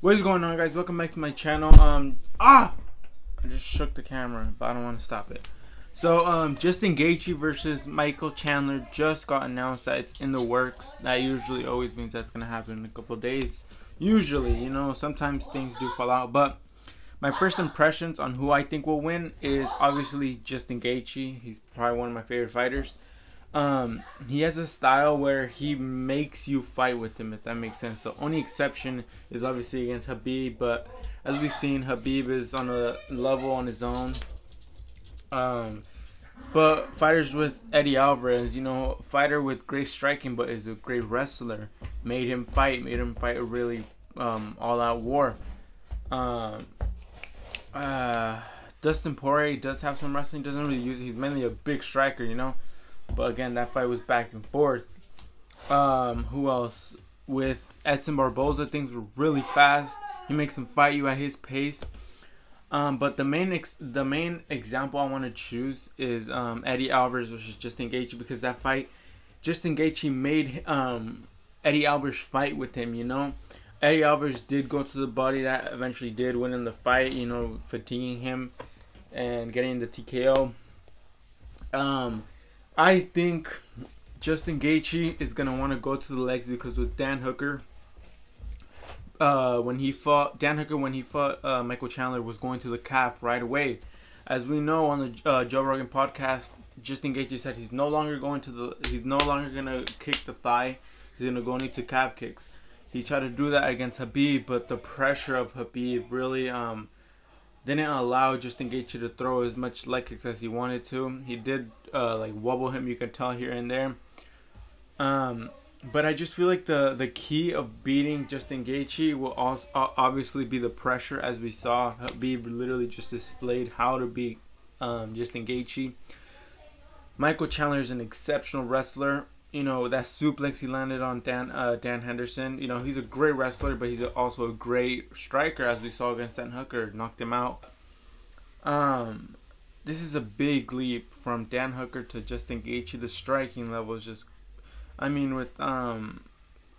What is going on, guys? Welcome back to my channel. I just shook the camera, but I don't want to stop it. So Justin Gaethje versus Michael Chandler just got announced that it's in the works. That usually always means that's gonna happen in a couple of days. Usually, you know, sometimes things do fall out, but my first impressions on who I think will win is obviously Justin Gaethje. He's probably one of my favorite fighters. He has a style where he makes you fight with him, if that makes sense. The only exception is obviously against Khabib, but as we've seen, Khabib is on a level on his own. But fighters with Eddie Alvarez, you know, fighter with great striking, but is a great wrestler, made him fight a really all-out war. Dustin Poirier does have some wrestling, doesn't really use it. He's mainly a big striker, you know. But again, that fight was back and forth. Who else? With Edson Barboza, things were really fast. He makes him fight you at his pace. But the main example I want to choose is Eddie Alvarez versus Justin Gaethje, because that fight, Justin Gaethje made Eddie Alvarez fight with him. You know, Eddie Alvarez did go to the body. That eventually did win in the fight. You know, fatiguing him and getting the TKO. I think Justin Gaethje is gonna want to go to the legs, because with Dan Hooker, when he fought Michael Chandler, was going to the calf right away. As we know on the Joe Rogan podcast, Justin Gaethje said he's no longer gonna kick the thigh. He's gonna go into calf kicks. He tried to do that against Khabib, but the pressure of Khabib really didn't allow Justin Gaethje to throw as much leg kicks as he wanted to. He did like wobble him, you can tell here and there. But I just feel like the key of beating Justin Gaethje will also obviously be the pressure, as we saw. Khabib literally just displayed how to beat Justin Gaethje. Michael Chandler is an exceptional wrestler. You know, that suplex he landed on Dan Henderson, you know, he's a great wrestler, but he's also a great striker, as we saw against Dan Hooker, knocked him out. This is a big leap from Dan Hooker to Justin Gaethje. The striking level is just, I mean, with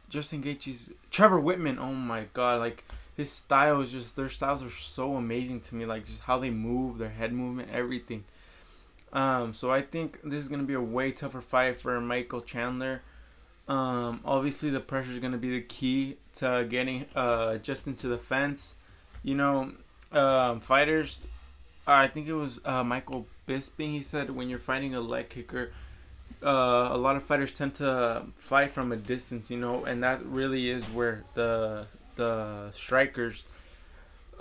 Justin Gaethje's Trevor Whitman, oh my god, like his style is just, their styles are so amazing to me, like just how they move, their head movement, everything. So I think this is going to be a way tougher fight for Michael Chandler. Obviously the pressure is going to be the key to getting Justin to the fence. You know, fighters, I think it was Michael Bisping, he said when you're fighting a leg kicker, a lot of fighters tend to fight from a distance, you know, and that really is where the strikers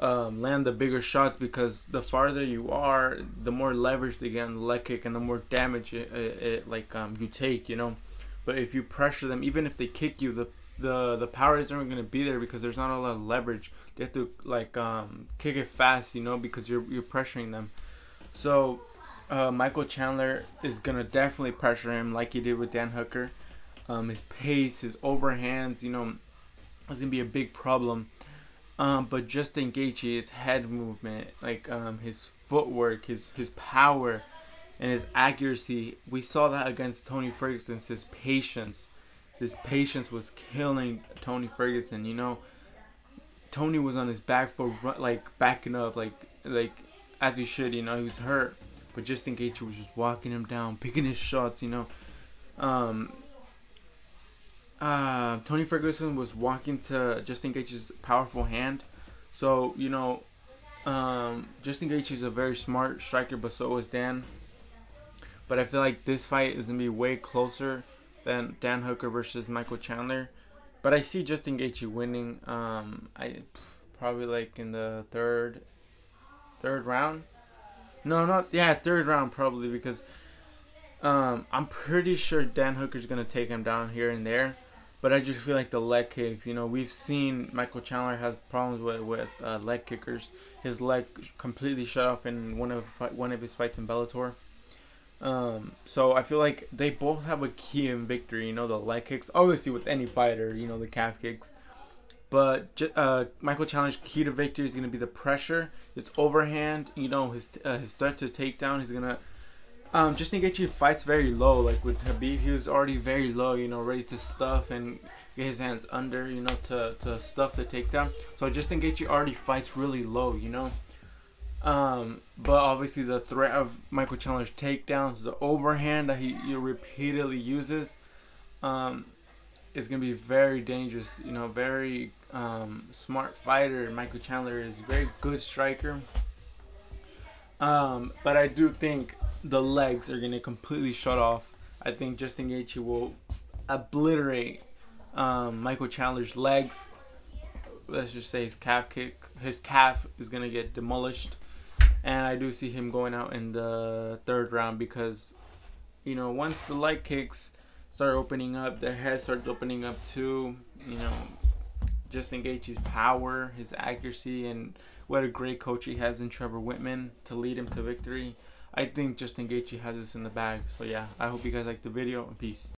land the bigger shots, because the farther you are, the more leverage they get on the leg kick and the more damage you take, you know. But if you pressure them, even if they kick you, the power isn't going to be there, because there's not a lot of leverage. They have to like kick it fast, you know, because you're pressuring them. So Michael Chandler is gonna definitely pressure him like he did with Dan Hooker. His pace, his overhands, you know, is gonna be a big problem. But Justin Gaethje, his head movement, like his footwork, his power, and his accuracy. We saw that against Tony Ferguson. His patience was killing Tony Ferguson. You know, Tony was on his back foot, like backing up, like as he should. You know, he was hurt, but Justin Gaethje was just walking him down, picking his shots. You know, Tony Ferguson was walking to Justin Gaethje's powerful hand. So, you know, Justin Gaethje is a very smart striker, but so is Dan. But I feel like this fight is going to be way closer than Dan Hooker versus Michael Chandler. But I see Justin Gaethje winning, probably like in the third round. No, third round probably, because I'm pretty sure Dan Hooker's going to take him down here and there. But I just feel like the leg kicks, you know, we've seen Michael Chandler has problems with leg kickers. His leg completely shut off in one of his fights in Bellator. So I feel like they both have a key in victory, you know, the leg kicks. Obviously with any fighter, you know, the calf kicks. But Michael Chandler's key to victory is going to be the pressure, his overhand, you know, his threat to takedown. He's going to Justin Gaethje fights very low. Like with Khabib, he was already very low, you know, ready to stuff, and get his hands under, you know, to stuff the takedown. So Justin Gaethje already fights really low, you know. But obviously the threat of Michael Chandler's takedowns, the overhand that he repeatedly uses, is gonna be very dangerous. You know, very smart fighter. Michael Chandler is a very good striker. But I do think the legs are gonna completely shut off. I think Justin Gaethje will obliterate Michael Chandler's legs. Let's just say his calf is gonna get demolished, and I do see him going out in the third round because, you know, once the leg kicks start opening up, the head starts opening up too. You know, Justin Gaethje's power, his accuracy, and what a great coach he has in Trevor Whitman to lead him to victory. I think Justin Gaethje has this in the bag. So yeah, I hope you guys liked the video, and peace.